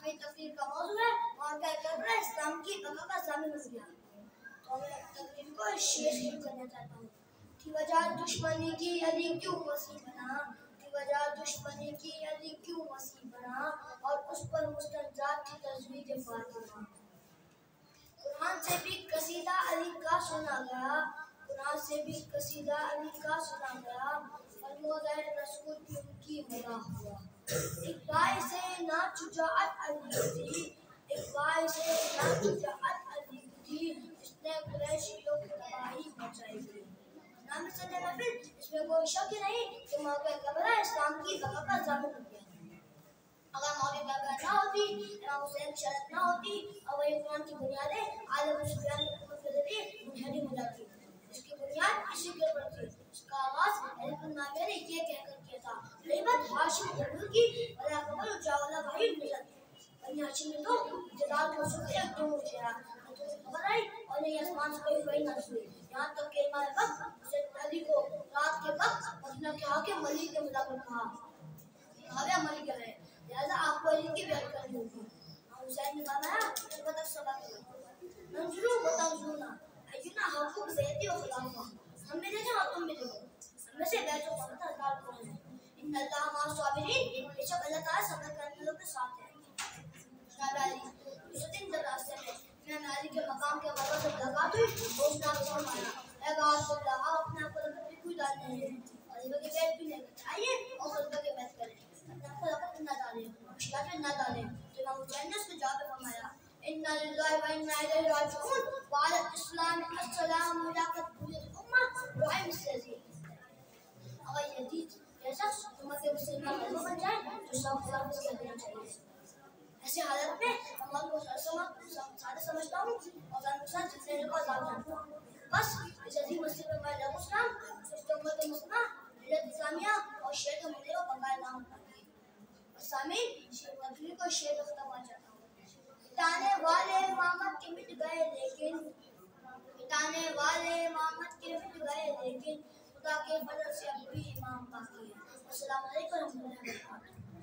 کی تقریر کا موضوع ہے اور کیا کرنا ہے اسلام کی بقا کا ضامن نظریہ. تو میں تقریر کو شیئر شروع کرنا چاہتا ہوں. کی وجہ دشمنی کی علی کیوں وسیع بنا, کی وجہ دشمنی کی علی کیوں وسیع بنا, اور اس پر مستنزات کی تجوید فاطمہ. قرآن سے بھی قصیدہ علی کا سنا گیا, قرآن سے بھی قصیدہ علی کا سنا گیا, فرمودہ رسول بھی ان کی مداح ہوا. ایک باعث نات شجاعت علی تھی, ایک باعث نات شجاعت علی تھی, جس نے قریشیوں کی تباہی مچائی تھی. نام سے محفل اس میں کوئی شک نہیں کہ موقع قبرہ اسلام کی بقا کا ضامن ہو گیا. اگر موقع قبرہ نہ ہوتی, امام حسین کی شہادت نہ ہوتی, اور وہی قرآن کی بنیادیں عالم ابو سفیان کی حکومت کے ذریعے منہدم ہو جاتی. اس کی بنیاد اسی کے اوپر تھی. اس کا آغاز حضرت النابیہ نے یہ کہہ کر کیا تھا, غیبت ہاشم غرور کی ولا قبر جاولا بھائی نظر. بنی ہاشم نے تو جزال کو سکر ایک دو چہرہ نہ تو خبر آئی اور نہیں آسمان سے کوئی وحی نازل ہوئی. یہاں تک کہ امام وقت حضرت علی کو رات کے وقت مدینہ کے حاکم ملک کے مذاکر کہا, کہا ملک ہے لہذا آپ کو علی کی بیعت کرنی ہوگی. حسین نے فرمایا بطر سبق ننظروا وتنظرون اینا حقوق بیعتی و خلافہ. ہم بھی دیکھیں اور تم بھی دیکھو, ہم میں سے بیعت و خلافت حقدار کون ہے. ان اللہ مع الصابرین, بے شک اللہ تعالیٰ صبر کرنے والوں کے ساتھ ہے. جناب علی اس دن جب راستے میں امام علی کے مقام کے مرتبہ سے ملاقات ہوئی تو اس نے آپ سے فرمایا, اے غالب اللہ آپ اپنے آپ کو لقب بھی کوئی ڈالنے ہیں اور خلیفہ کی بیعت بھی نہیں کرتے, آئیے اور خلیفہ کی بیعت کریں, اپنے آپ کو لقب نہ ڈالیں, مشکلات میں نہ ڈالیں. تو امام حسین نے اس کے جواب میں فرمایا انا للہ و انا الیہ راجعون وعلی الاسلام السلام علیکم بنیت الامہ رحم السیزی. اگر یزید یہ شخص امت مسلمہ خلیفہ بن جائے تو سب خلاف اس کے دینا چاہیے. ایسی حالت میں اللہ کو سادہ سمجھتا ہوں اور اللہ کے ساتھ جتنے لوگ عذاب جانتا ہوں. بس اس عظیم مسئلے میں میں لوگ اسلام سوچتے امت مسلمہ ملت اسلامیہ اور شیعہ کا ملے و بقائے نام ہوتا ہے. سامعین تقریر کو شیئر کرتا ہوا چاہتا ہوں. مٹانے والے امامت کے مٹ گئے لیکن, مٹانے والے امامت کے مٹ گئے لیکن خدا کے فضل سے اب بھی امام باقی ہے. السلام علیکم ورحمۃ اللہ وبرکاتہ.